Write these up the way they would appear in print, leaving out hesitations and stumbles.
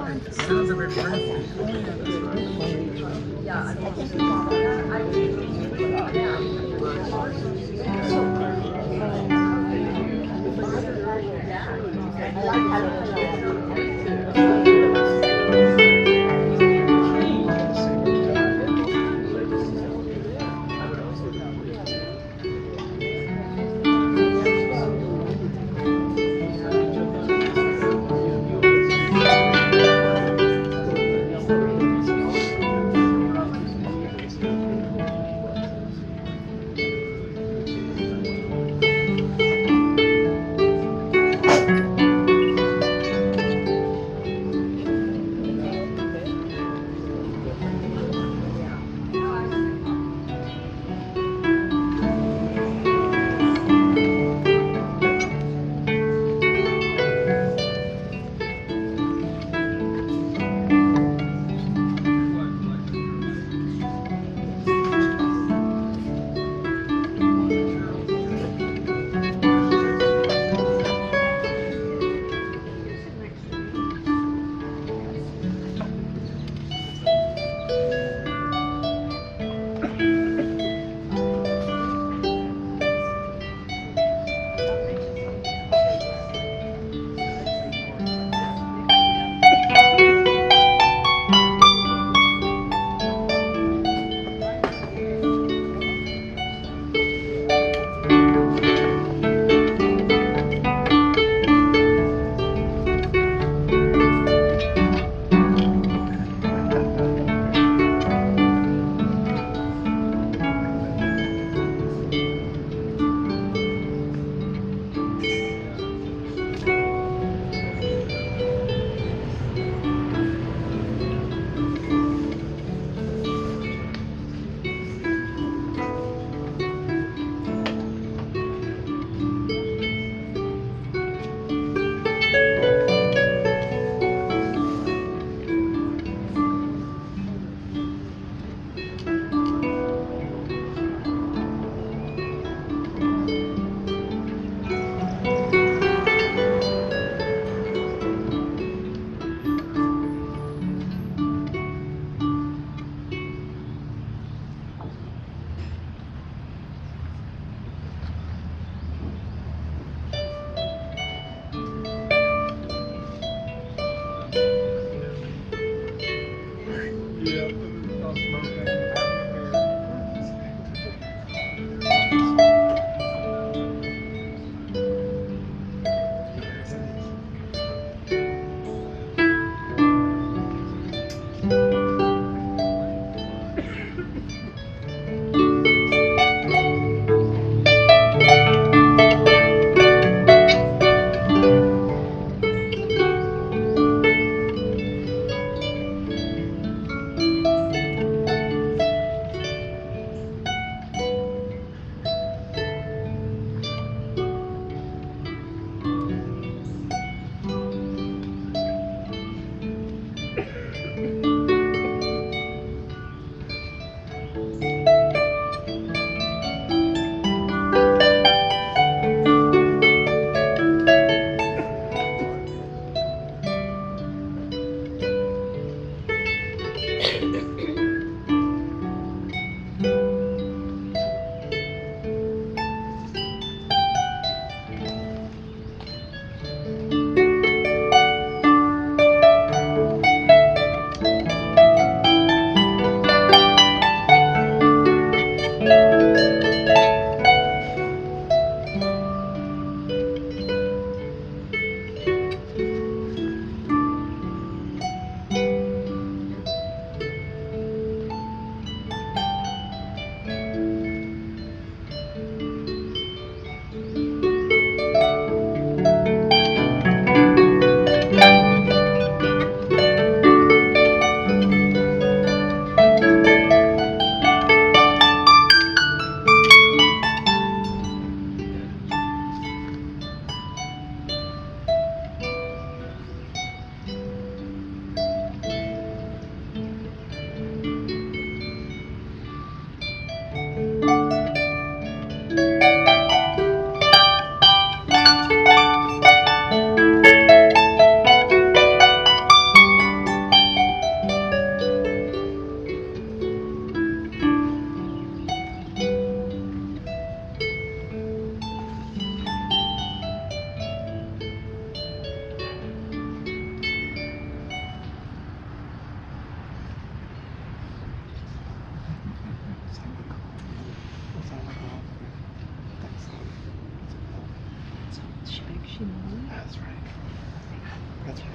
Sounds of it. That's right. That's right.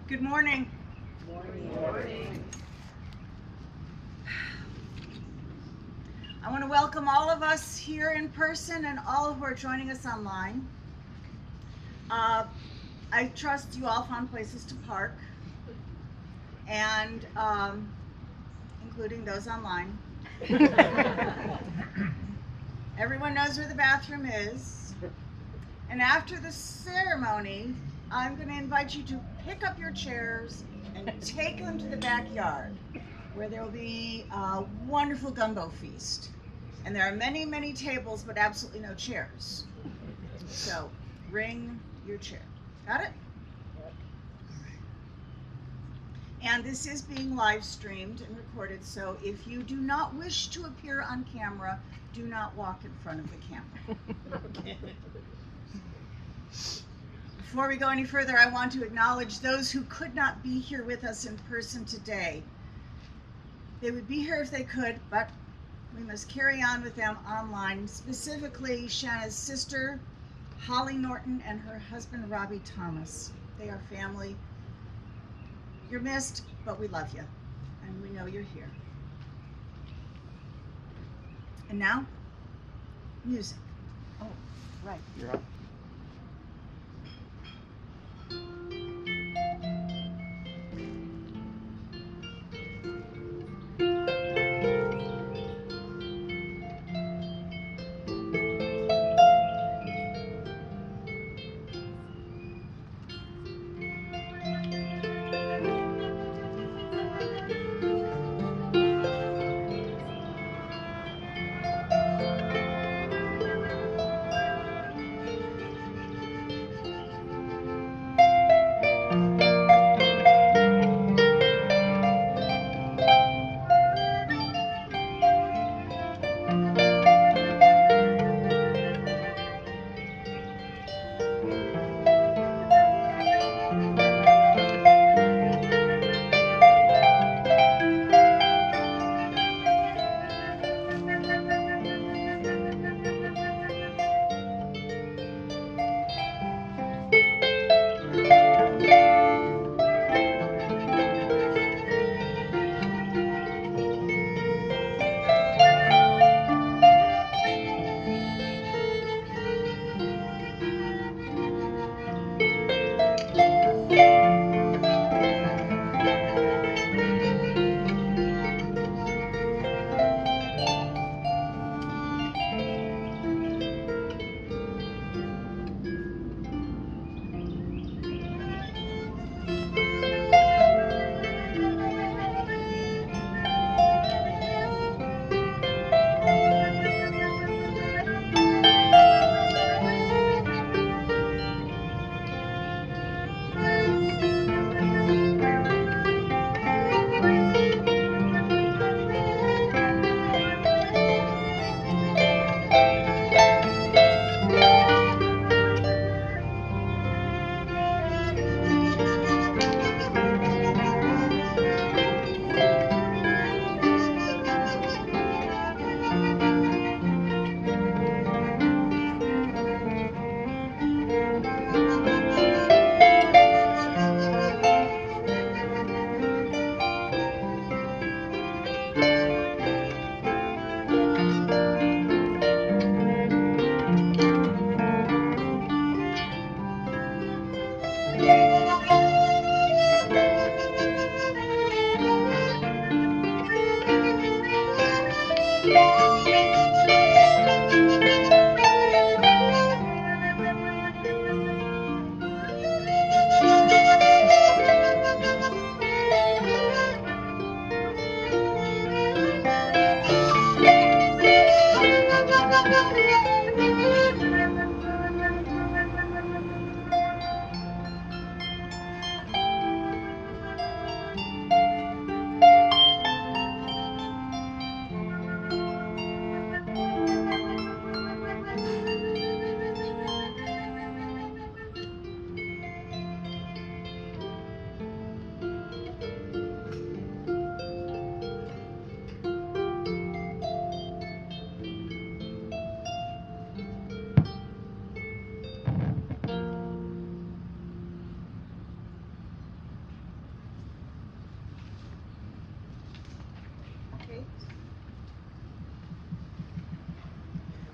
Good morning. Morning. I want to welcome all of us here in person and all who are joining us online. I trust you all found places to park, and including those online. Everyone knows where the bathroom is. And after the ceremony, I'm going to invite you to pick up your chairs and take them to the backyard, where there will be a wonderful gumbo feast. And there are many, many tables, but absolutely no chairs. So bring your chair. Got it? And this is being live streamed and recorded, so if you do not wish to appear on camera, do not walk in front of the camera. Before we go any further, I want to acknowledge those who could not be here with us in person today. They would be here if they could, but we must carry on with them online, specifically Shana's sister, Holly Norton, and her husband, Robbie Thomas. They are family. You're missed, but we love you, and we know you're here. And now, music. Oh, right. You're up.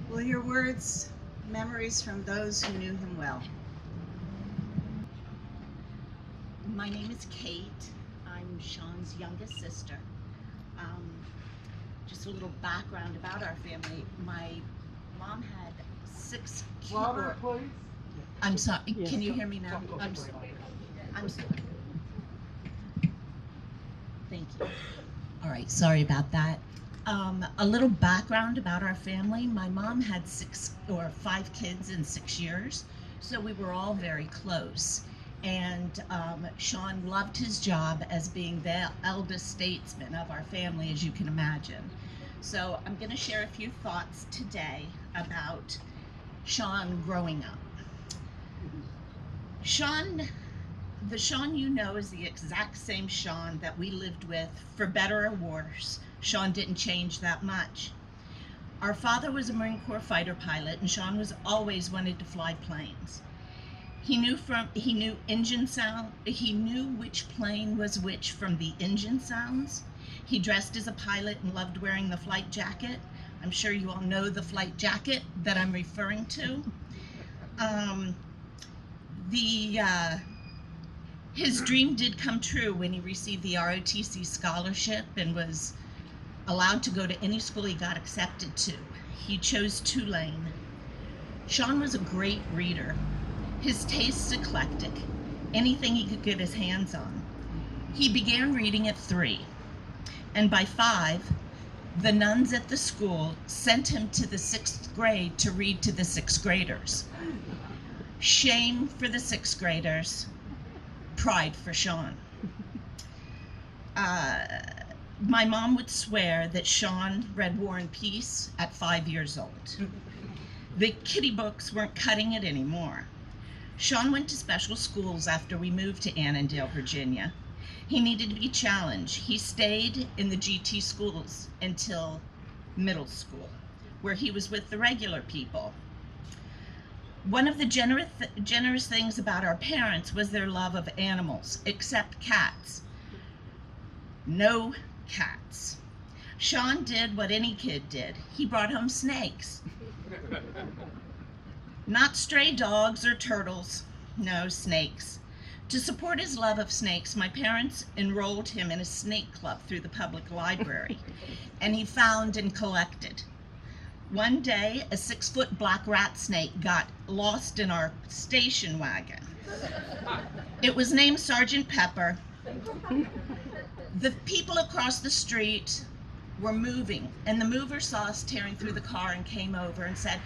We'll hear words, memories from those who knew him well. My name is Kate. I'm Sean's youngest sister. Just a little background about our family. My mom had 6 Louder, please. I'm sorry. Yes. Can you hear me now? I'm sorry. Thank you. All right. Sorry about that. A little background about our family. My mom had 5 kids in 6 years, so we were all very close. And Sean loved his job as being the eldest statesman of our family, as you can imagine. So I'm going to share a few thoughts today about Sean growing up. Sean, the Sean you know is the exact same Sean that we lived with, for better or worse. Sean didn't change that much. Our father was a Marine Corps fighter pilot, and Sean was always wanted to fly planes. He knew engine sound. He knew which plane was which from the engine sounds. He dressed as a pilot and loved wearing the flight jacket. I'm sure you all know the flight jacket that I'm referring to. His dream did come true when he received the ROTC scholarship and was allowed to go to any school he got accepted to. He chose Tulane. Sean was a great reader. His tastes eclectic, anything he could get his hands on. He began reading at 3, and by 5, the nuns at the school sent him to the 6th grade to read to the 6th graders. Shame for the 6th graders, pride for Sean. My mom would swear that Sean read War and Peace at 5 years old. The kiddie books weren't cutting it anymore. Sean went to special schools after we moved to Annandale, Virginia. He needed to be challenged. He stayed in the GT schools until middle school, where he was with the regular people. One of the generous things about our parents was their love of animals, except cats. No cats. Sean did what any kid did. He brought home snakes. Not stray dogs or turtles, no, snakes. To support his love of snakes, my parents enrolled him in a snake club through the public library, and he found and collected. One day, a 6-foot black rat snake got lost in our station wagon. It was named Sergeant Pepper. The people across the street were moving, and the mover saw us tearing through the car and came over and said,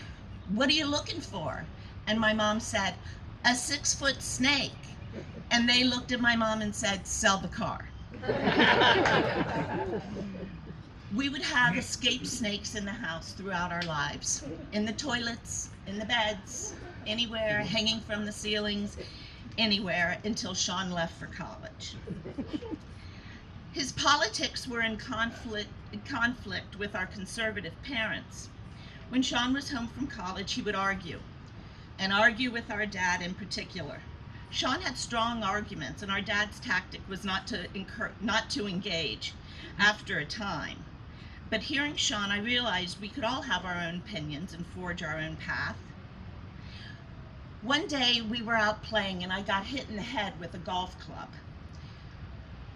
"What are you looking for?" And my mom said, "A 6-foot snake." And they looked at my mom and said, "Sell the car." We would have escaped snakes in the house throughout our lives, in the toilets, in the beds, anywhere, hanging from the ceilings, anywhere, until Sean left for college. His politics were in conflict with our conservative parents. When Sean was home from college, he would argue, and argue with our dad in particular. Sean had strong arguments, and our dad's tactic was not to engage after a time. But hearing Sean, I realized we could all have our own opinions and forge our own path. One day we were out playing, and I got hit in the head with a golf club.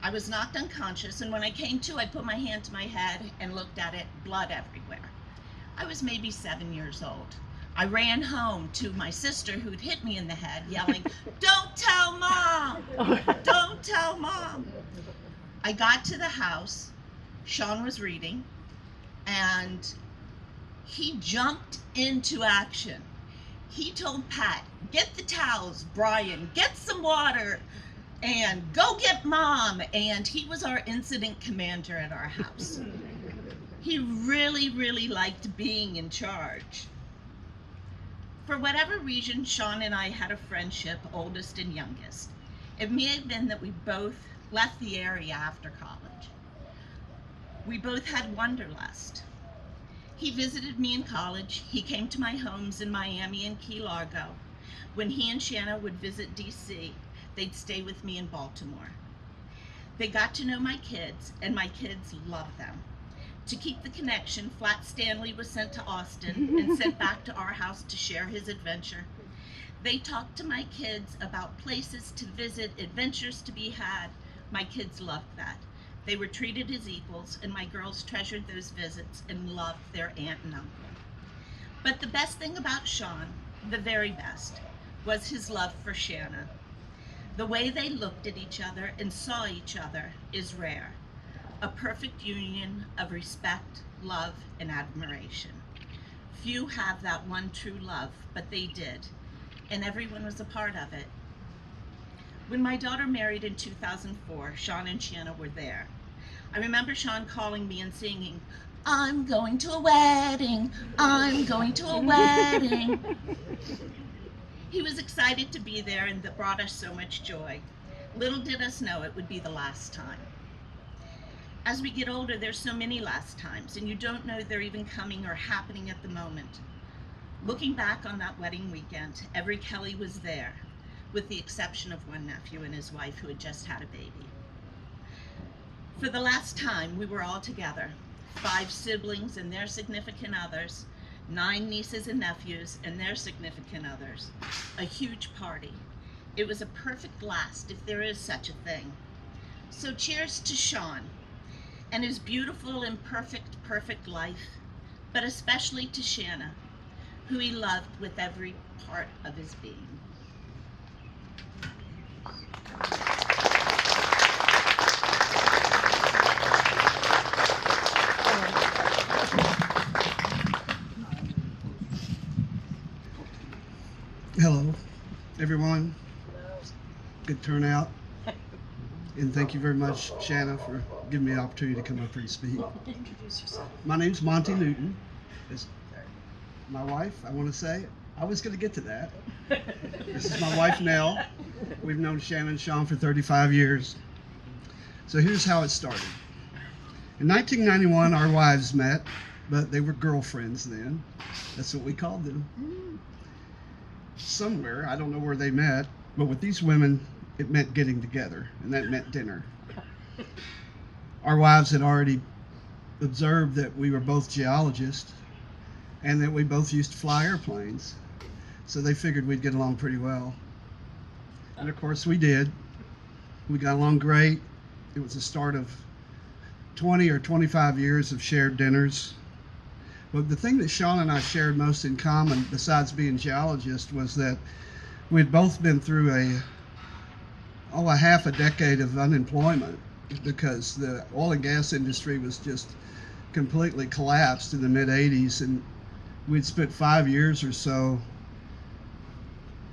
I was knocked unconscious, and when I came to, I put my hand to my head and looked at it, blood everywhere. I was maybe 7 years old. I ran home to my sister who'd hit me in the head, yelling, "Don't tell Mom! Don't tell Mom!" I got to the house. Sean was reading, and he jumped into action. He told Pat, "Get the towels, Brian, get some water, and go get Mom." And he was our incident commander at our house. He really, really liked being in charge. For whatever reason, Sean and I had a friendship, oldest and youngest. It may have been that we both left the area after college. We both had wanderlust. He visited me in college. He came to my homes in Miami and Key Largo. When he and Shana would visit DC, they'd stay with me in Baltimore. They got to know my kids, and my kids loved them. To keep the connection, Flat Stanley was sent to Austin and sent back to our house to share his adventure. They talked to my kids about places to visit, adventures to be had. My kids loved that. They were treated as equals, and my girls treasured those visits and loved their aunt and uncle. But the best thing about Sean, the very best, was his love for Shana. The way they looked at each other and saw each other is rare. A perfect union of respect, love, and admiration. Few have that one true love, but they did, and everyone was a part of it. When my daughter married in 2004, Sean and Shana were there. I remember Sean calling me and singing, "I'm going to a wedding, I'm going to a wedding." He was excited to be there, and that brought us so much joy. Little did us know it would be the last time. As we get older, there's so many last times, and you don't know they're even coming or happening at the moment. Looking back on that wedding weekend, every Kelly was there, with the exception of one nephew and his wife who had just had a baby. For the last time, we were all together, 5 siblings and their significant others, 9 nieces and nephews and their significant others, a huge party. It was a perfect last, if there is such a thing. So cheers to Sean and his beautiful and perfect life, but especially to Shana, who he loved with every part of his being. Hello, everyone. Good turnout. And thank you very much, Shana, for giving me the opportunity to come up here and speak. Introduce yourself. My name's Monty Newton. It's my wife, I want to say. I was going to get to that. This is my wife, Nell. We've known Shana and Sean for 35 years. So here's how it started. In 1991, our wives met, but they were girlfriends then. That's what we called them. Somewhere, I don't know where they met, but with these women, it meant getting together, and that meant dinner. Our wives had already observed that we were both geologists and that we both used to fly airplanes, so they figured we'd get along pretty well. And of course we did. We got along great. It was the start of 20 or 25 years of shared dinners. But the thing that Sean and I shared most in common, besides being geologists, was that we'd both been through a half a decade of unemployment because the oil and gas industry was just completely collapsed in the mid-'80s, and we'd spent 5 years or so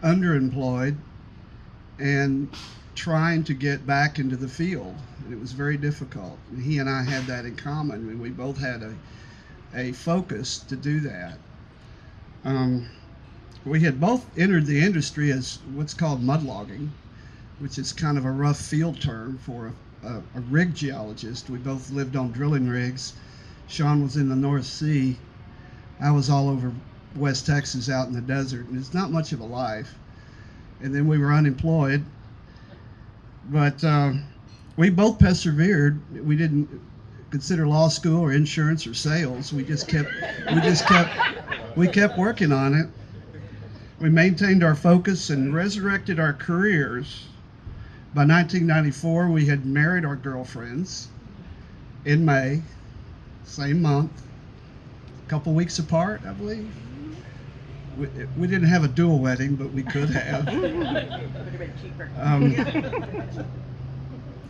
underemployed and trying to get back into the field. And it was very difficult. And he and I had that in common, and we both had a focus to do that. We had both entered the industry as what's called mudlogging, which is kind of a rough field term for a rig geologist. We both lived on drilling rigs. Sean was in the North Sea. I was all over West Texas out in the desert, and it's not much of a life. And then we were unemployed, but we both persevered. We didn't consider law school or insurance or sales. We kept working on it. We maintained our focus and resurrected our careers. By 1994, we had married our girlfriends in May, same month, a couple weeks apart, I believe. We didn't have a dual wedding, but we could have.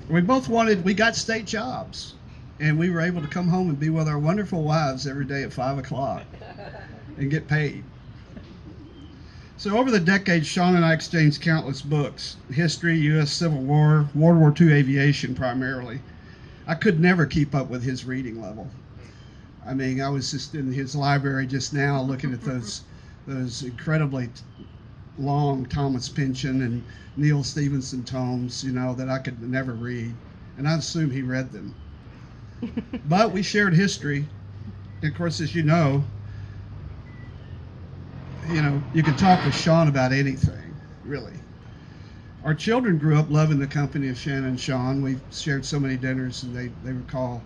We got state jobs, and we were able to come home and be with our wonderful wives every day at 5 o'clock and get paid. So over the decades, Sean and I exchanged countless books: history, U.S. Civil War, World War II aviation primarily. I could never keep up with his reading level. I mean, I was just in his library just now looking at those incredibly long Thomas Pynchon and Neil Stevenson tomes, that I could never read. And I assume he read them. But we shared history. And of course, as you know, you can talk with Sean about anything, really. Our children grew up loving the company of Shana and Sean. We shared so many dinners, and they recall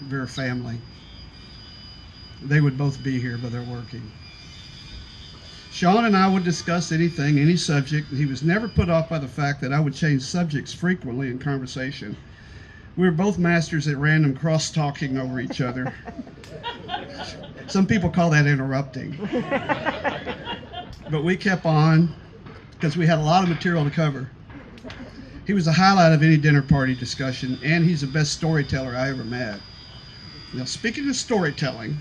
their family. They would both be here, but they're working. Sean and I would discuss anything, any subject, and he was never put off by the fact that I would change subjects frequently in conversation. We were both masters at random cross-talking over each other. Some people call that interrupting. But we kept on because we had a lot of material to cover. He was the highlight of any dinner party discussion, and he's the best storyteller I ever met. Now, speaking of storytelling,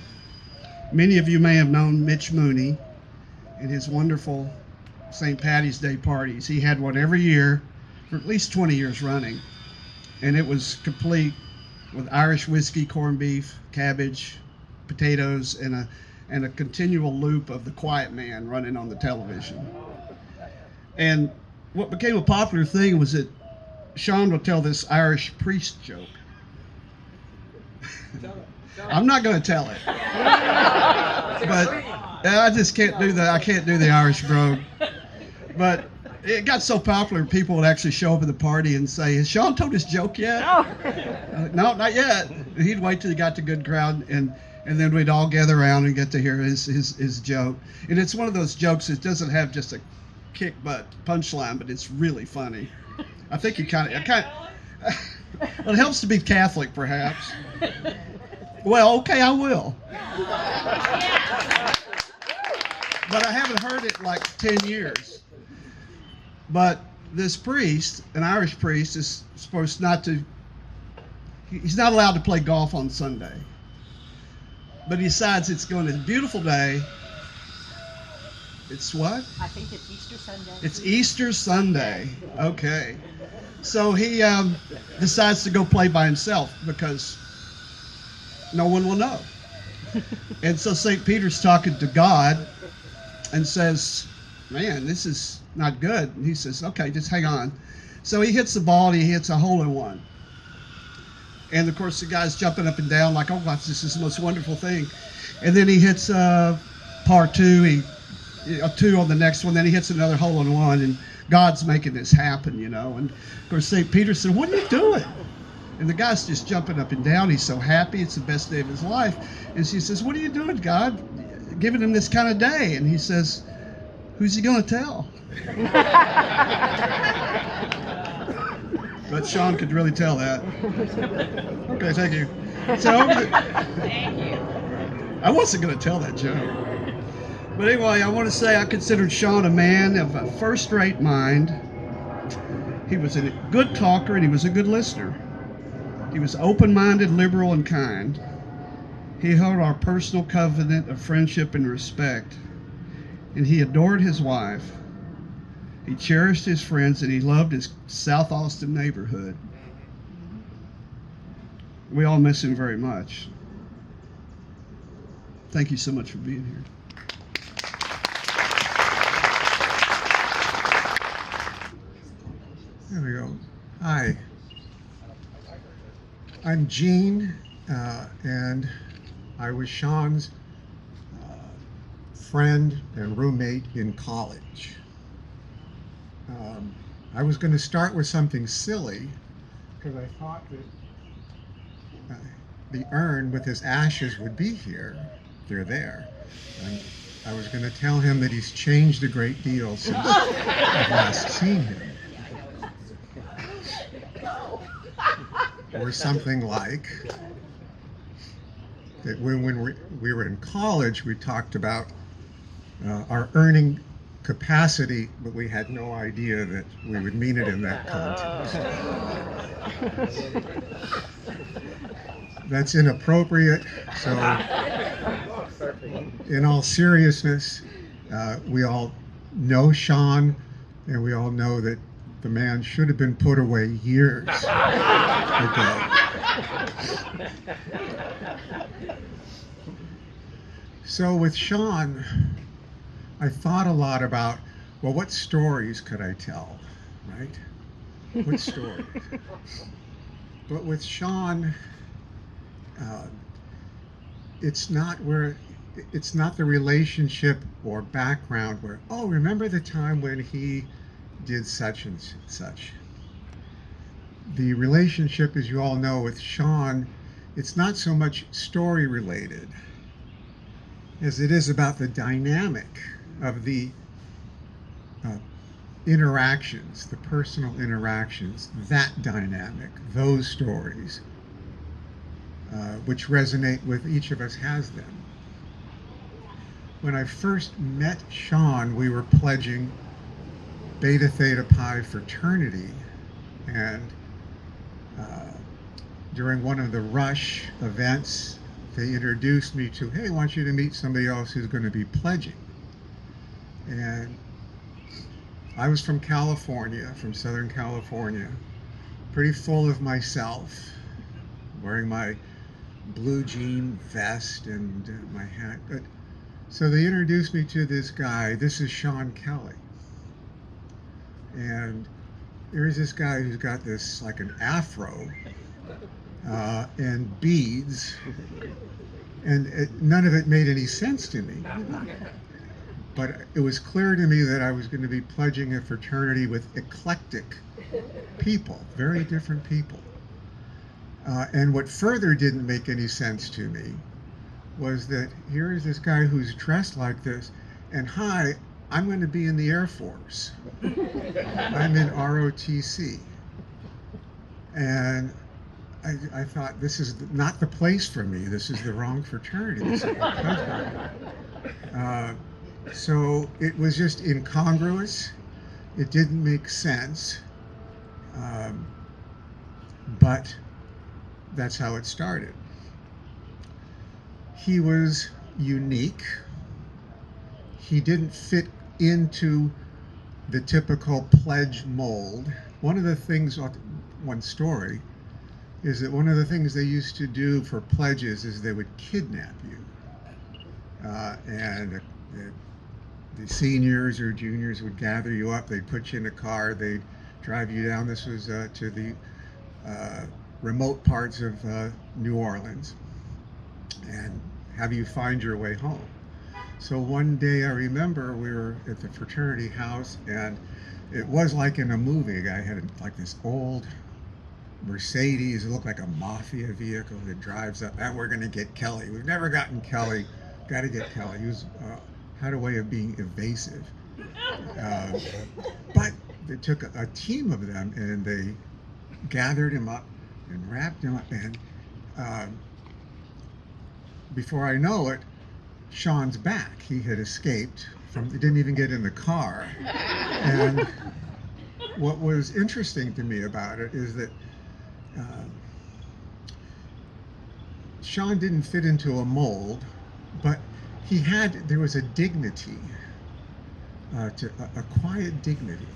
many of you may have known Mitch Mooney and his wonderful St. Patty's Day parties. He had one every year for at least 20 years running. And it was complete with Irish whiskey, corned beef, cabbage, potatoes, and a continual loop of The Quiet Man running on the television. And what became a popular thing was that Sean would tell this Irish priest joke. I'm not going to tell it, but I just can't do that. I can't do the Irish brogue. But it got so popular, people would actually show up at the party and say, "Has Sean told his joke yet?" No, not yet. And he'd wait till he got to good crowd, and then we'd all gather around and get to hear his joke. And it's one of those jokes that doesn't have just a kick butt punchline, but it's really funny. I think he kind of well, it helps to be Catholic, perhaps. Well, okay, I will. But I haven't heard it like 10 years. But this priest, an Irish priest, is supposed not to, he's not allowed to play golf on Sunday. But he decides it's going to be a beautiful day. It's what? I think it's Easter Sunday. It's Easter Sunday. Okay. So he decides to go play by himself because no one will know. And so St. Peter's talking to God and says, "Man, this is not good." And he says, "Okay, just hang on." So he hits the ball and he hits a hole-in-one. And of course the guy's jumping up and down like, "Oh gosh, this is the most wonderful thing." And then he hits par two, a two on the next one, then he hits another hole-in-one, and God's making this happen, you know. And of course St. Peter said, "What are you doing?" And the guy's just jumping up and down. He's so happy. It's the best day of his life. And she says, "What are you doing, God? Giving him this kind of day?" And he says, "Who's he going to tell?" But Sean could really tell that. Okay, thank you. So Thank you. I wasn't going to tell that joke. But anyway, I want to say I considered Sean a man of a first-rate mind. He was a good talker and he was a good listener. He was open-minded, liberal, and kind. He held our personal covenant of friendship and respect. And he adored his wife. He cherished his friends and he loved his South Austin neighborhood. We all miss him very much. Thank you so much for being here. There we go. Hi. I'm Gene, and I was Sean's friend and roommate in college. I was going to start with something silly because I thought that the urn with his ashes would be here. They're there. And I was going to tell him that he's changed a great deal since I've last seen him. Or something like that when we were in college, we talked about our earning capacity, but we had no idea that we would mean it in that context. That's inappropriate. So in all seriousness, we all know Sean, and we all know that the man should have been put away years ago. So with Sean, I thought a lot about, well, what stories could I tell, right? What stories? But with Sean, it's not the relationship or background where, oh, remember the time when he did such and such. The relationship, as you all know, with Sean, it's not so much story related as it is about the dynamic of the interactions, the personal interactions, that dynamic, those stories, which resonate with each of us has them. When I first met Sean, we were pledging Beta Theta Pi fraternity, and during one of the Rush events, they introduced me to, hey, I want you to meet somebody else who's going to be pledging. And I was from California, from Southern California, pretty full of myself, wearing my blue jean vest and my hat. But so they introduced me to this guy. This is Sean Kelly. And here's this guy who's got this, like an afro and beads. And none of it made any sense to me. But it was clear to me that I was going to be pledging a fraternity with eclectic people, very different people. And what further didn't make any sense to me was that here is this guy who's dressed like this, and hi, I'm going to be in the Air Force. I'm in ROTC. And I thought, this is not the place for me. This is the wrong fraternity. This isn't the place for me. So it was just incongruous. It didn't make sense. But that's how it started. He was unique. He didn't fit into the typical pledge mold. One of the things, one story, is that one of the things they used to do for pledges is they would kidnap you. And the seniors or juniors would gather you up, they'd put you in a car, they'd drive you down. This was to the remote parts of New Orleans and have you find your way home. So one day I remember we were at the fraternity house, and it was like in a movie. A guy had like this old Mercedes. It looked like a mafia vehicle that drives up, and we're going to get Kelly. We've never gotten Kelly. Got to get Kelly. He was had a way of being evasive. But they took a team of them, and they gathered him up and wrapped him up. And before I know it, Sean's back. He had escaped from, he didn't even get in the car. And what was interesting to me about it is that Sean didn't fit into a mold, but there was a dignity, a quiet dignity,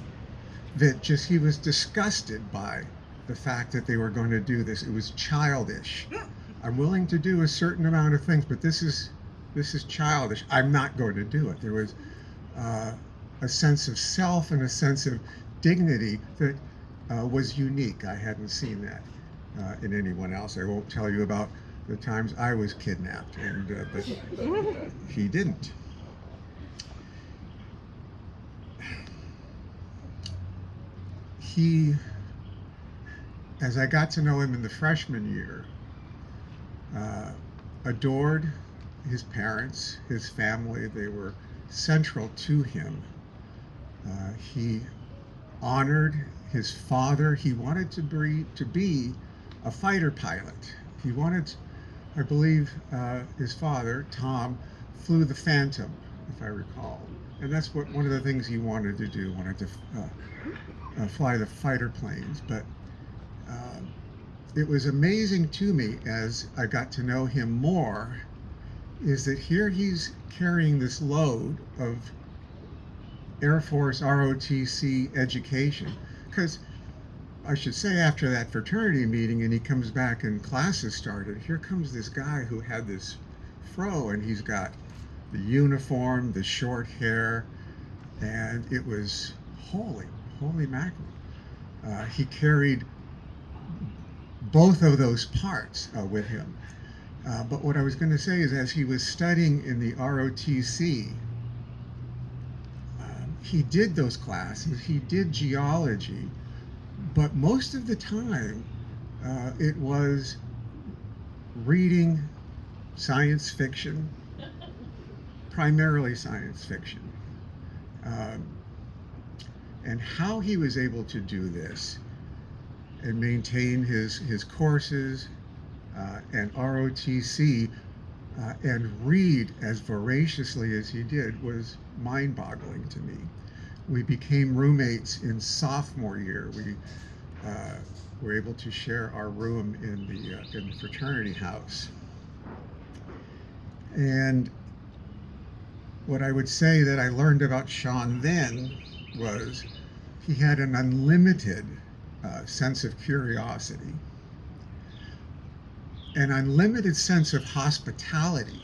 that just, he was disgusted by the fact that they were going to do this. It was childish. I'm willing to do a certain amount of things, but this is childish. I'm not going to do it. There was a sense of self and a sense of dignity that was unique. I hadn't seen that in anyone else. I won't tell you about the times I was kidnapped, but he didn't. He, as I got to know him in the freshman year, adored his parents, his family. They were central to him. He honored his father. He wanted to be a fighter pilot. He wanted, I believe, his father, Tom, flew the Phantom, if I recall. And that's one of the things he wanted to do, wanted to fly the fighter planes. But it was amazing to me as I got to know him more, is that here he's carrying this load of Air Force ROTC education. Because I should say, after that fraternity meeting and he comes back and classes started, here comes this guy who had this fro, and he's got the uniform, the short hair, and it was holy mackerel. He carried both of those parts with him. But what I was going to say is, as he was studying in the ROTC, he did those classes, he did geology, but most of the time it was reading science fiction, primarily science fiction. And how he was able to do this and maintain his courses and ROTC and read as voraciously as he did was mind-boggling to me. We became roommates in sophomore year. We were able to share our room in the fraternity house. And what I would say that I learned about Sean then was he had an unlimited sense of curiosity, an unlimited sense of hospitality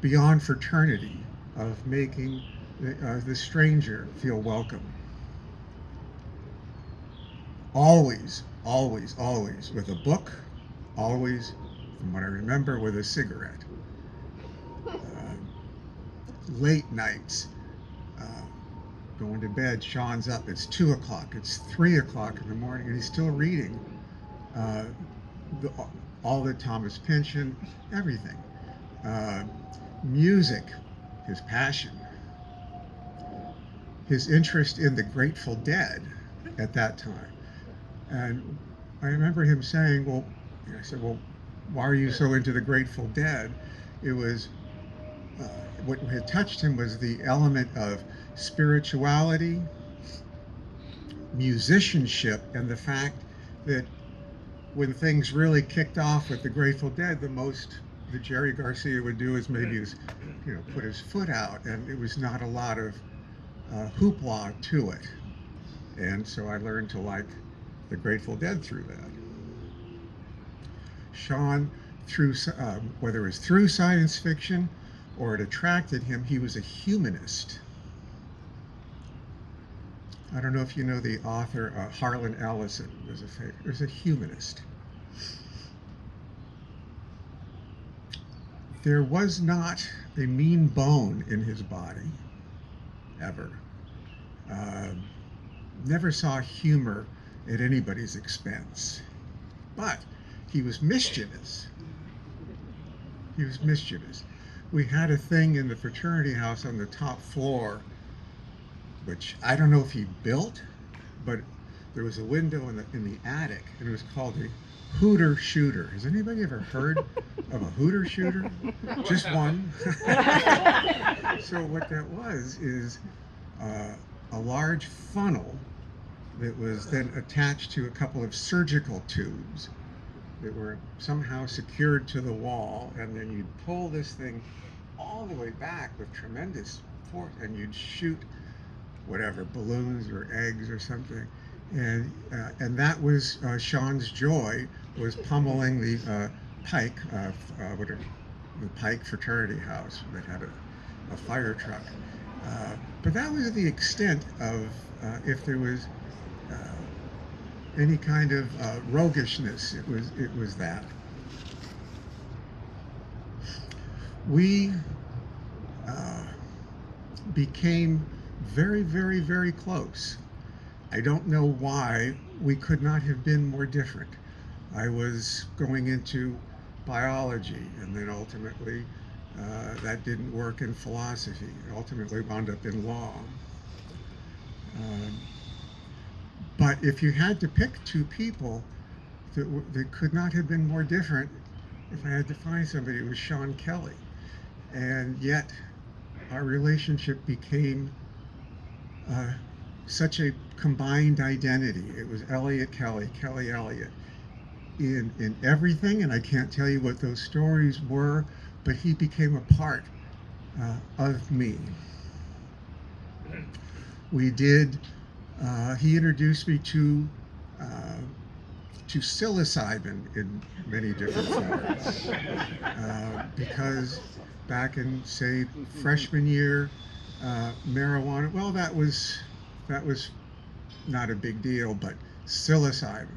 beyond fraternity, of making the stranger feel welcome. Always, always, always with a book, always, from what I remember, with a cigarette. Late nights, going to bed, Sean's up, it's 2 o'clock, it's 3 o'clock in the morning, and he's still reading all the Thomas Pynchon, everything. Music, his passion, his interest in the Grateful Dead at that time. And I remember him saying, well, I said, well, why are you so into the Grateful Dead? It was, what had touched him was the element of spirituality, musicianship, and the fact that when things really kicked off with the Grateful Dead, the most that Jerry Garcia would do is maybe put his foot out, and it was not a lot of hoopla to it. And so I learned to like the Grateful Dead through that. Sean, through whether it was through science fiction or it attracted him, he was a humanist. I don't know if you know the author Harlan Ellison was a humanist. There was not a mean bone in his body, ever. Never saw humor at anybody's expense. But he was mischievous. He was mischievous. We had a thing in the fraternity house on the top floor, which I don't know if he built, but there was a window in the attic, and it was called the Hooter Shooter. Has anybody ever heard of a Hooter Shooter? Just one. So what that was is a large funnel that was then attached to a couple of surgical tubes that were somehow secured to the wall, and then you'd pull this thing all the way back with tremendous force, and you'd shoot whatever, balloons or eggs or something. And that was Sean's joy, was pummeling the Pike, the Pike fraternity house that had a fire truck. But that was the extent of if there was any kind of roguishness, it was that. We became very, very, very close. I don't know why we could not have been more different. I was going into biology, and then ultimately that didn't work in philosophy. It ultimately wound up in law. But if you had to pick two people that could not have been more different, if I had to find somebody, it was Sean Kelly. And yet our relationship became such a combined identity. It was Elliott Kelly, Kelly Elliott, in everything, and I can't tell you what those stories were, but he became a part of me. We did, he introduced me to psilocybin in many different forms, because back in, say, freshman year, marijuana, well, that was not a big deal, but psilocybin.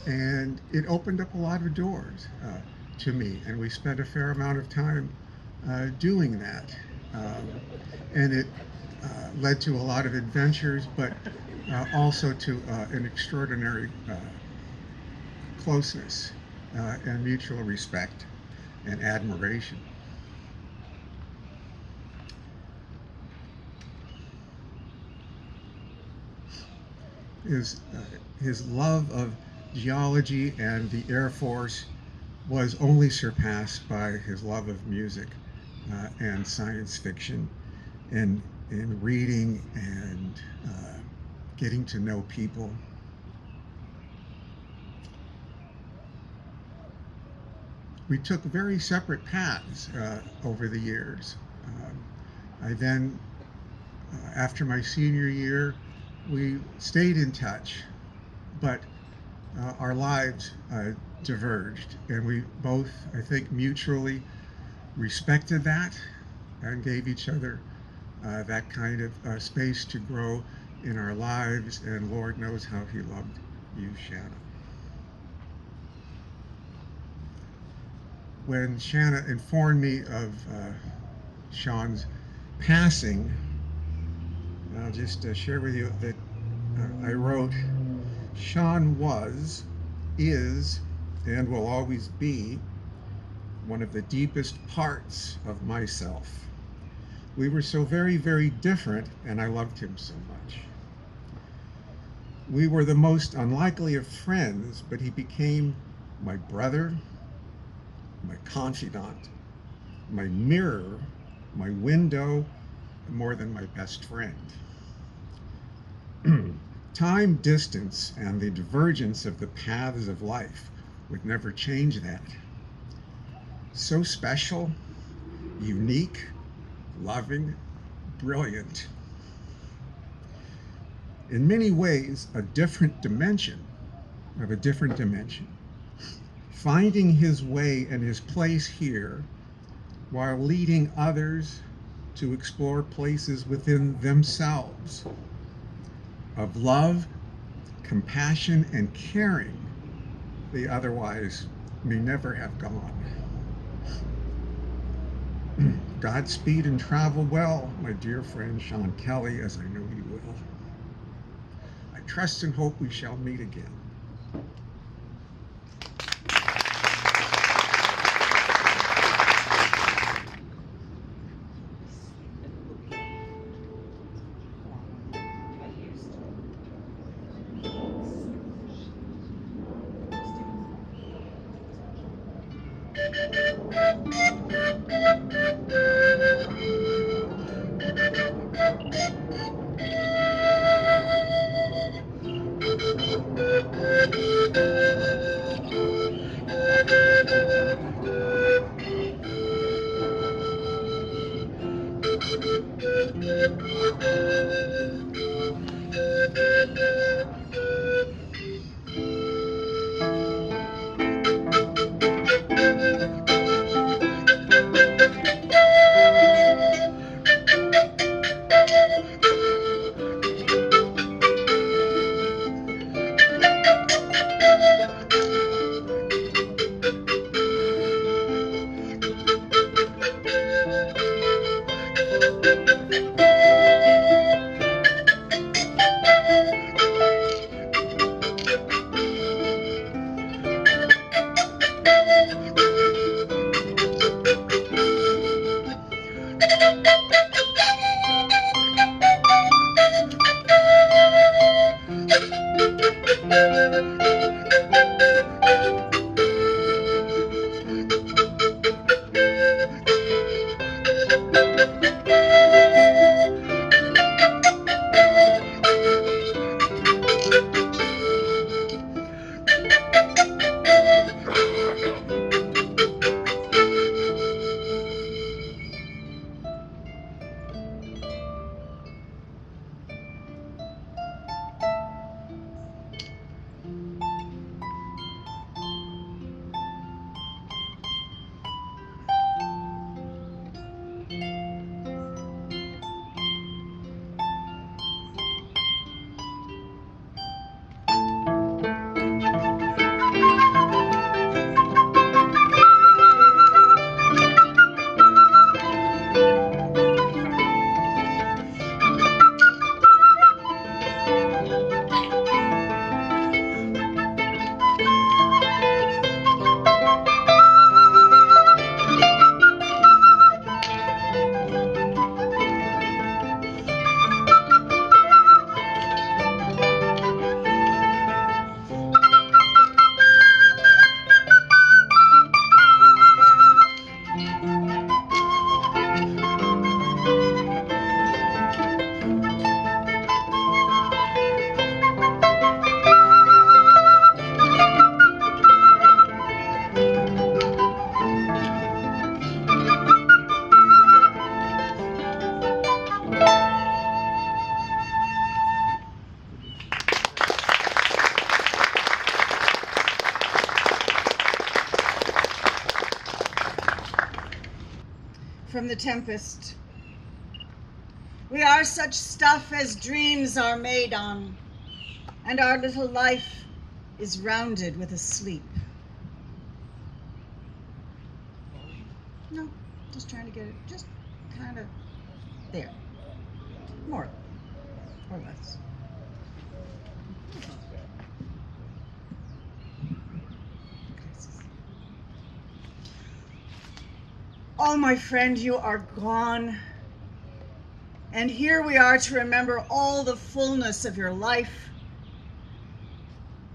And it opened up a lot of doors to me, and we spent a fair amount of time doing that. And it led to a lot of adventures, but also to an extraordinary closeness and mutual respect and admiration. His love of geology and the Air Force was only surpassed by his love of music and science fiction and reading and getting to know people. We took very separate paths over the years. I then After my senior year, we stayed in touch, but our lives diverged, and we both, I think, mutually respected that and gave each other that kind of space to grow in our lives, and Lord knows how he loved you, Shana. When Shana informed me of Sean's passing, I'll just share with you that I wrote, Sean was, is, and will always be one of the deepest parts of myself. We were so very, very different, and I loved him so much. We were the most unlikely of friends, but he became my brother, my confidant, my mirror, my window, more than my best friend. Time, distance, and the divergence of the paths of life would never change that. So special, unique, loving, brilliant. In many ways, a different dimension of a different dimension. Finding his way and his place here while leading others to explore places within themselves of love, compassion, and caring they otherwise may never have gone. Godspeed and travel well, my dear friend Sean Kelly, as I know you will. I trust and hope we shall meet again. the tempest. We are such stuff as dreams are made on, and our little life is rounded with a sleep. No, just trying to get it just kind of there. More or less. Oh, my friend, you are gone. And here we are to remember all the fullness of your life.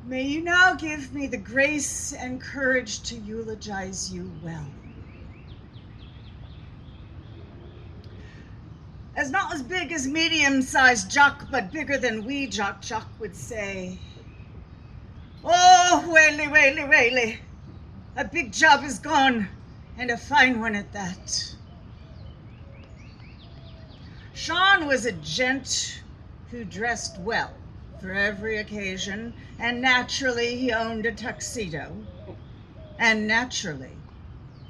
May you now give me the grace and courage to eulogize you well. As not as big as medium-sized Jock, but bigger than wee Jock, Jock would say, "Oh, whaley, whaley, whaley, a big job is gone, and a fine one at that." Sean was a gent who dressed well for every occasion, and naturally he owned a tuxedo, and naturally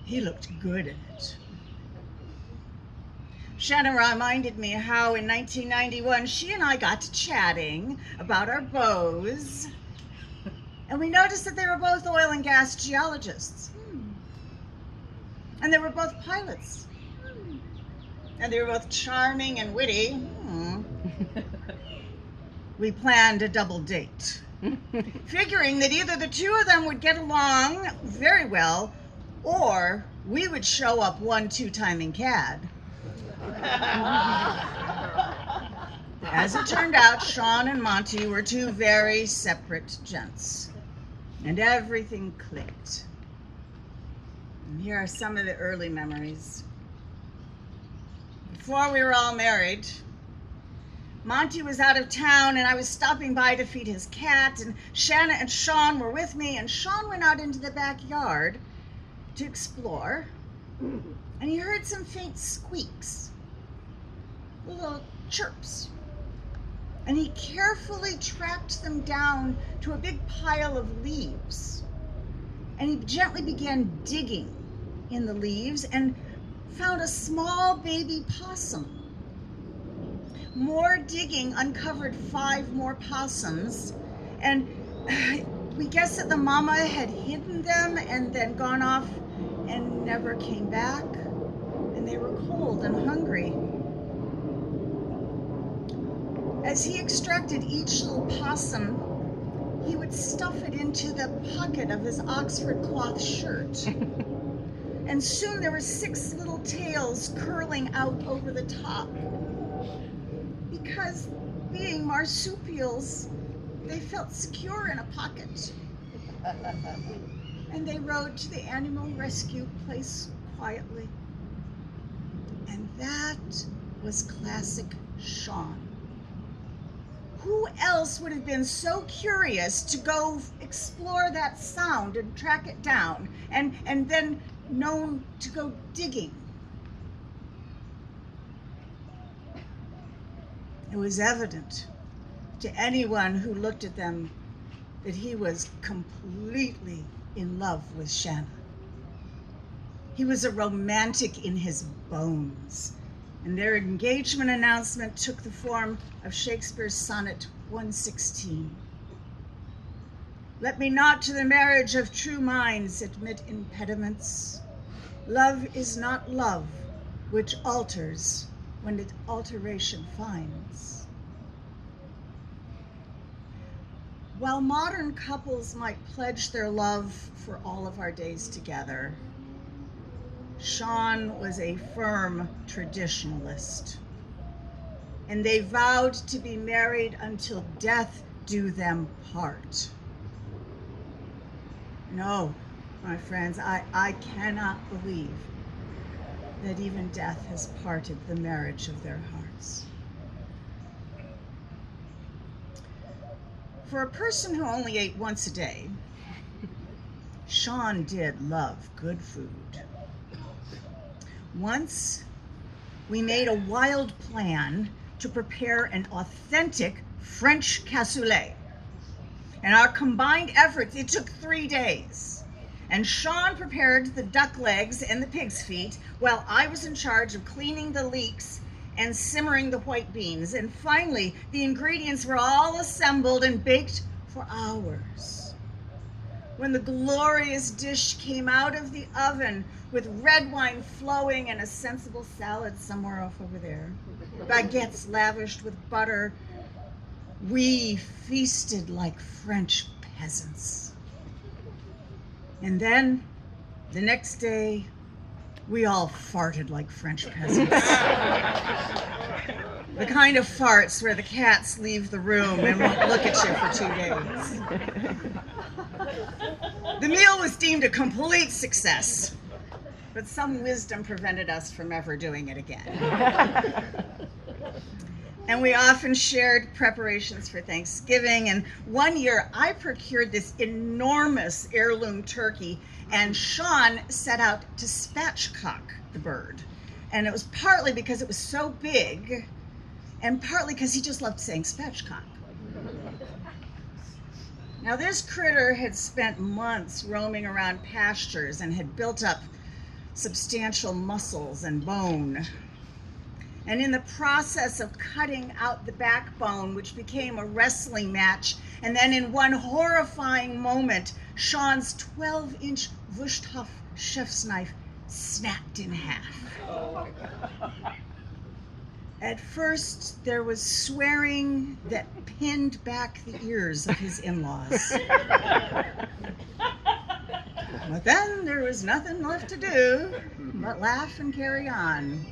he looked good in it. Shana reminded me how in 1991 she and I got to chatting about our bows, and we noticed that they were both oil and gas geologists. And they were both pilots. And they were both charming and witty. We planned a double date, figuring that either the two of them would get along very well, or we would show up 1-2 timing cad. As it turned out, Sean and Monty were two very separate gents, and everything clicked. And here are some of the early memories. Before we were all married, Monty was out of town and I was stopping by to feed his cat, and Shana and Sean were with me, and Sean went out into the backyard to explore, and he heard some faint squeaks, little chirps, and he carefully tracked them down to a big pile of leaves, and he gently began digging in the leaves and found a small baby possum. More digging uncovered 5 more possums, and we guessed that the mama had hidden them and then gone off and never came back, and they were cold and hungry. As he extracted each little possum, he would stuff it into the pocket of his Oxford cloth shirt. And soon there were 6 little tails curling out over the top. Because, being marsupials, they felt secure in a pocket. And they rode to the animal rescue place quietly. And that was classic Sean. Who else would have been so curious to go explore that sound and track it down, and then known to go digging? It was evident to anyone who looked at them that he was completely in love with Shana. He was a romantic in his bones, and their engagement announcement took the form of Shakespeare's Sonnet 116. Let me not to the marriage of true minds admit impediments. Love is not love, which alters when it alteration finds. While modern couples might pledge their love for all of our days together, Sean was a firm traditionalist, and they vowed to be married until death do them part. No, my friends, I cannot believe that even death has parted the marriage of their hearts. For a person who only ate once a day, Sean did love good food. Once, we made a wild plan to prepare an authentic French cassoulet. And our combined efforts, it took 3 days. and Sean prepared the duck legs and the pig's feet, while I was in charge of cleaning the leeks and simmering the white beans. And finally, the ingredients were all assembled and baked for hours. When the glorious dish came out of the oven with red wine flowing and a sensible salad somewhere off over there, baguettes lavished with butter, we feasted like French peasants. And then, the next day, we all farted like French peasants. The kind of farts where the cats leave the room and won't look at you for 2 days. The meal was deemed a complete success, but some wisdom prevented us from ever doing it again. And we often shared preparations for Thanksgiving. And one year I procured this enormous heirloom turkey, and Sean set out to spatchcock the bird. And it was partly because it was so big, and partly because he just loved saying spatchcock. Now this critter had spent months roaming around pastures and had built up substantial muscles and bone. And in the process of cutting out the backbone, which became a wrestling match, and then in one horrifying moment, Sean's 12-inch Wursthof chef's knife snapped in half. At first, there was swearing that pinned back the ears of his in-laws. But then there was nothing left to do but laugh and carry on.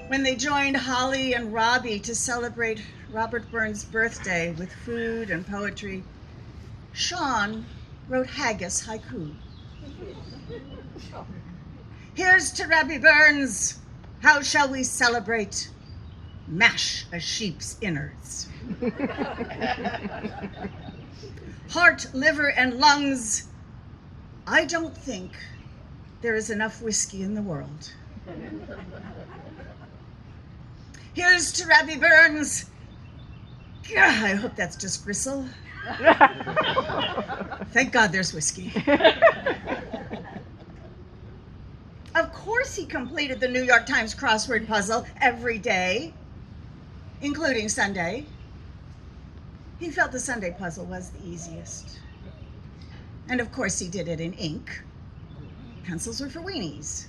When they joined Holly and Robbie to celebrate Robert Burns' birthday with food and poetry, Sean wrote haggis haiku. Here's to Robbie Burns, how shall we celebrate? Mash a sheep's innards. Heart, liver, and lungs, I don't think there is enough whiskey in the world. Here's to Robbie Burns. God, I hope that's just gristle. Thank God there's whiskey. Of course he completed the New York Times crossword puzzle every day, including Sunday. He felt the Sunday puzzle was the easiest. And of course he did it in ink. Pencils were for weenies.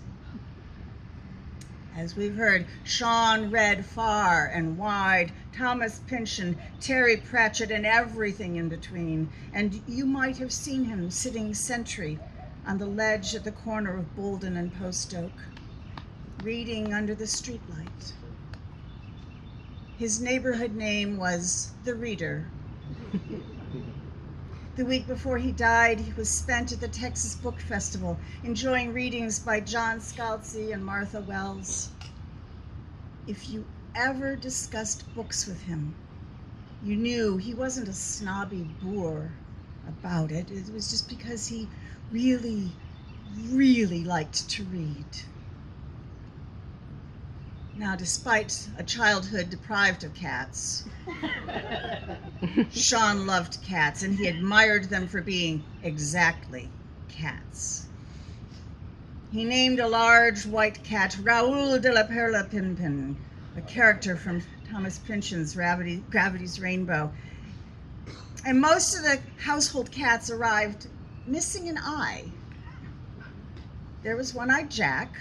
As we've heard, Sean read far and wide, Thomas Pynchon, Terry Pratchett, and everything in between. And you might have seen him sitting sentry on the ledge at the corner of Bolden and Post Oak, reading under the streetlight. His neighborhood name was The Reader. The week before he died, he was spent at the Texas Book Festival, enjoying readings by John Scalzi and Martha Wells. If you ever discussed books with him, you knew he wasn't a snobby boor about it. It was just because he really, really liked to read. Now, despite a childhood deprived of cats, Sean loved cats, and he admired them for being exactly cats. He named a large white cat Raoul de la Perla Pinpin, a character from Thomas Pynchon's Gravity's Rainbow. And most of the household cats arrived missing an eye. There was One-Eyed Jack,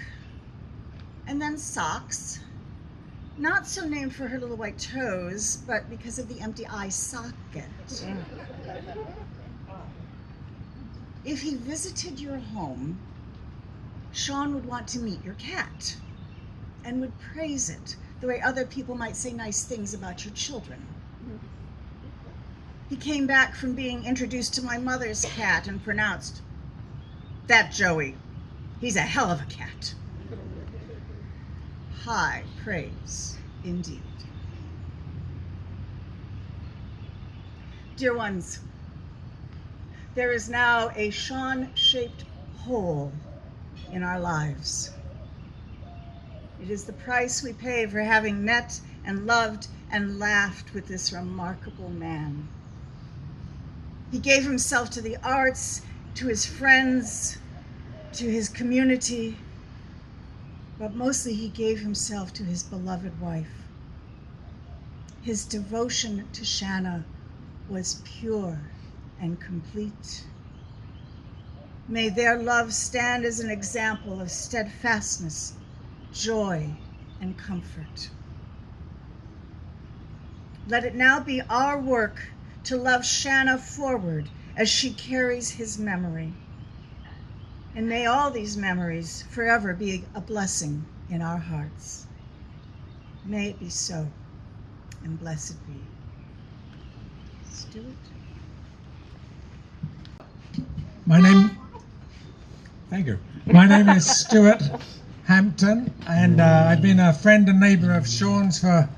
and then Socks, not so named for her little white toes, but because of the empty eye socket. If he visited your home, Sean would want to meet your cat and would praise it the way other people might say nice things about your children. He came back from being introduced to my mother's cat and pronounced, "That Joey, he's a hell of a cat." High praise indeed. Dear ones, there is now a Sean-shaped hole in our lives. It is the price we pay for having met and loved and laughed with this remarkable man. He gave himself to the arts, to his friends, to his community, but mostly he gave himself to his beloved wife. His devotion to Shana was pure and complete. May their love stand as an example of steadfastness, joy, and comfort. Let it now be our work to love Shana forward as she carries his memory. And may all these memories forever be a blessing in our hearts. May it be so, and blessed be. Stuart? Thank you. My name is Stuart Hampton, and I've been a friend and neighbour of Sean's for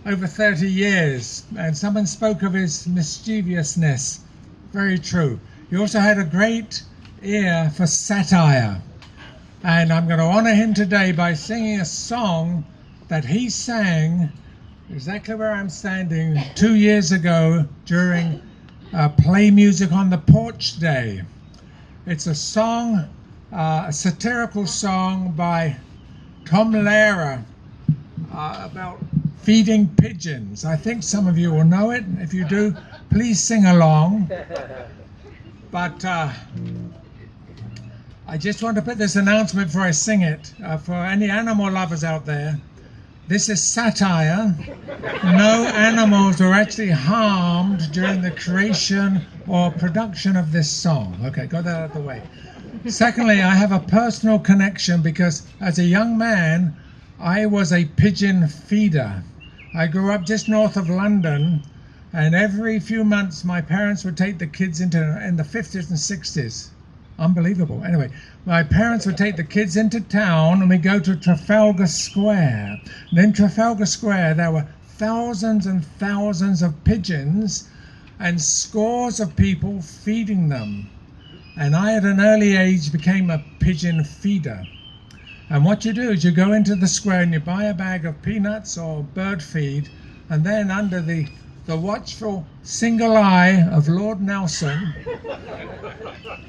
over 30 years, and someone spoke of his mischievousness. Very true. He also had a great ear for satire, and I'm going to honour him today by singing a song that he sang exactly where I'm standing 2 years ago during Play Music on the Porch Day. It's a song, a satirical song by Tom Lehrer about feeding pigeons. I think some of you will know it. If you do, please sing along. But I just want to put this announcement before I sing it. For any animal lovers out there, this is satire. No animals were actually harmed during the creation or production of this song. Okay, got that out of the way. Secondly, I have a personal connection because as a young man, I was a pigeon feeder. I grew up just north of London, and every few months my parents would take the kids in the 50s and 60s. Unbelievable. Anyway, my parents would take the kids into town and we'd go to Trafalgar Square. And in Trafalgar Square there were thousands and thousands of pigeons and scores of people feeding them. And I at an early age became a pigeon feeder. And what you do is you go into the square and you buy a bag of peanuts or bird feed, and then under the watchful single eye of Lord Nelson,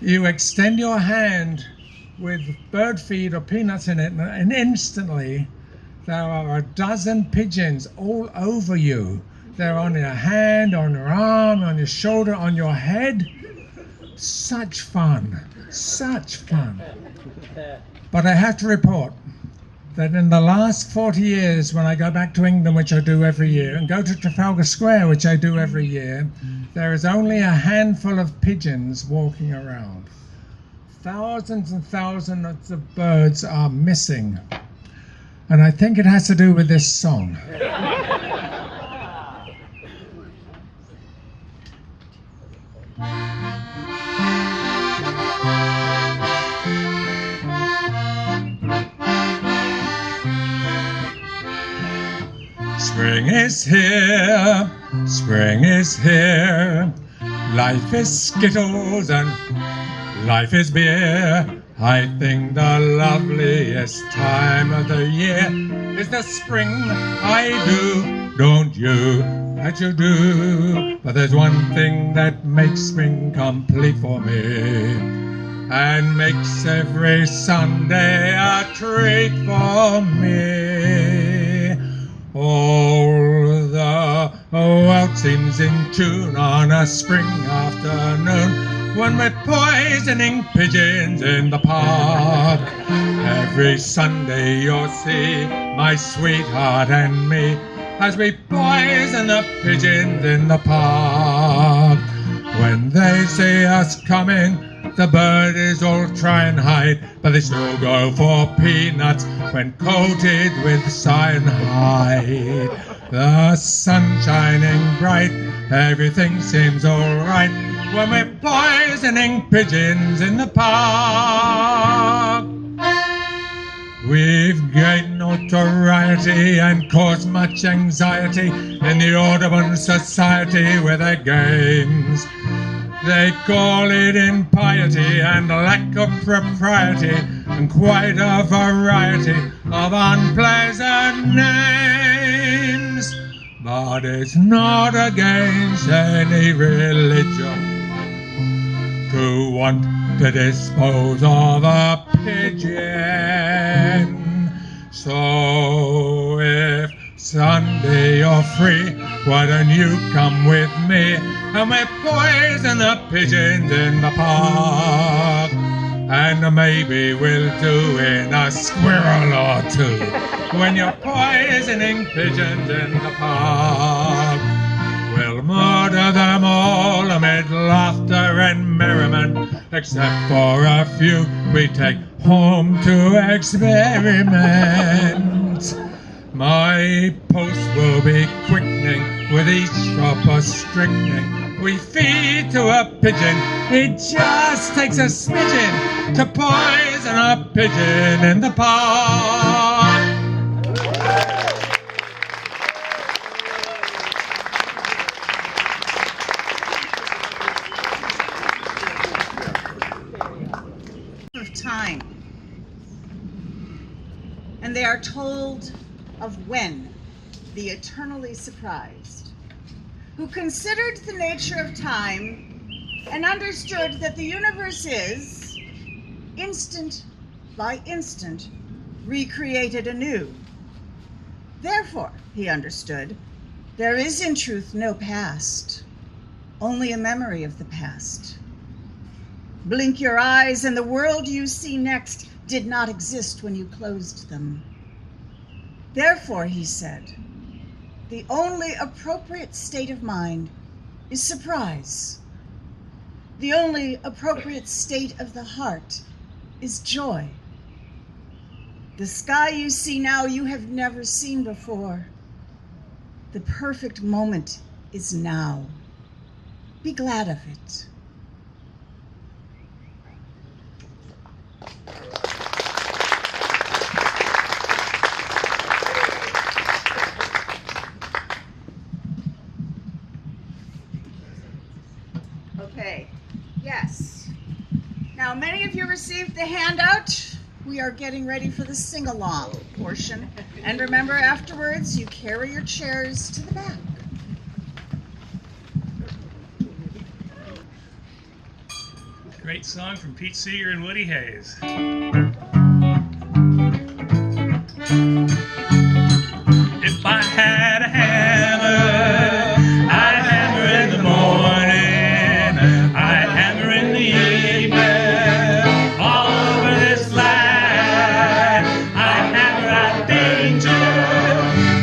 you extend your hand with bird feed or peanuts in it, and instantly there are a dozen pigeons all over you. They're on your hand, on your arm, on your shoulder, on your head. Such fun, such fun. But I have to report that in the last 40 years, when I go back to England, which I do every year, and go to Trafalgar Square, which I do every year, there is only a handful of pigeons walking around. Thousands and thousands of birds are missing. And I think it has to do with this song. Spring is here, spring is here. Life is skittles and life is beer. I think the loveliest time of the year is the spring. I do, don't you, that you do. But there's one thing that makes spring complete for me, and makes every Sunday a treat for me. All the world seems in tune on a spring afternoon, when we're poisoning pigeons in the park. Every Sunday you'll see my sweetheart and me as we poison the pigeons in the park. When they see us coming, the birdies all try and hide, but they still go for peanuts when coated with cyanide. The sun shining bright, everything seems alright when we're poisoning pigeons in the park. We've gained notoriety and caused much anxiety in the Audubon Society with their games. They call it impiety and lack of propriety, and quite a variety of unpleasant names. But it's not against any religion you want to dispose of a pigeon. So if Sunday you're free, why don't you come with me and we'll poison the pigeons in the park, and maybe we'll do in a squirrel or two when you're poisoning pigeons in the park. We'll murder them all amid laughter and merriment, except for a few we take home to experiment. My post will be quickening with each drop of strychnine we feed to a pigeon. It just takes a smidgen to poison a pigeon in the park. Of time, and they are told of when, the eternally surprised, who considered the nature of time and understood that the universe is, instant by instant, recreated anew. Therefore, he understood, there is in truth no past, only a memory of the past. Blink your eyes and the world you see next did not exist when you closed them. Therefore, he said, the only appropriate state of mind is surprise. The only appropriate state of the heart is joy. The sky you see now you have never seen before. The perfect moment is now. Be glad of it. Okay, yes. Now, many of you received the handout. We are getting ready for the sing-along portion. And remember, afterwards, you carry your chairs to the back. Great song from Pete Seeger and Woody Hayes. If I had a hammer, I'd hammer in the morning, I'd hammer in the evening, all over this land. I'd hammer out danger,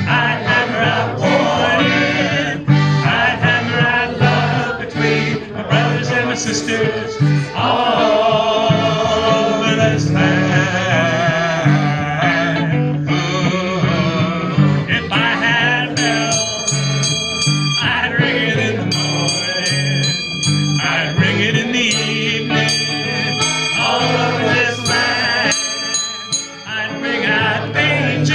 I'd hammer out warning, I'd hammer out love between my brothers and my sisters, all over this land. If I had a bell, I'd ring it in the morning, I'd ring it in the evening, all over this land. I'd ring out danger,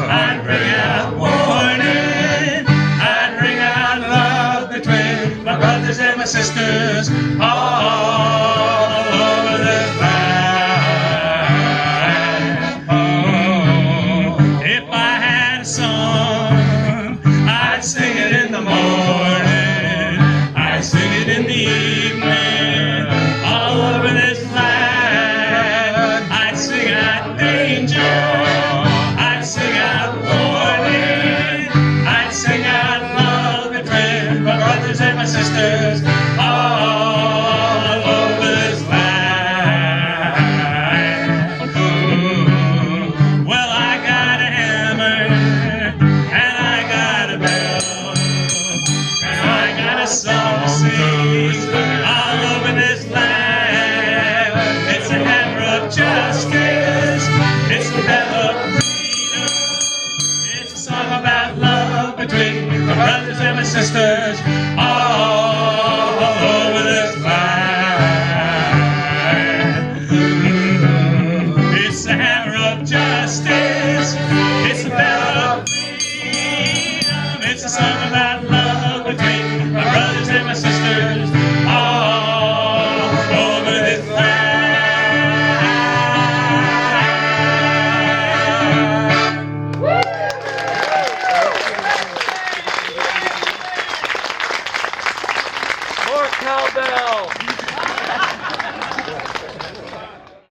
I'd ring out warning, I'd ring out love between my brothers and my sisters, all over this land. If I had a song, I'd sing it in the morning, I'd sing it in the evening, all over this land. I'd sing out danger, I'd sing out warning, I'd sing out love between my brothers and my sisters, all over this land. Well, I got a hammer, and I got a bell, and I got a song to sing, all over this land. It's a hammer of justice, it's a bell of freedom, it's a song about love between my brothers and my sisters, all over this land. It's a hammer of justice, it's a bell of freedom, it's a song about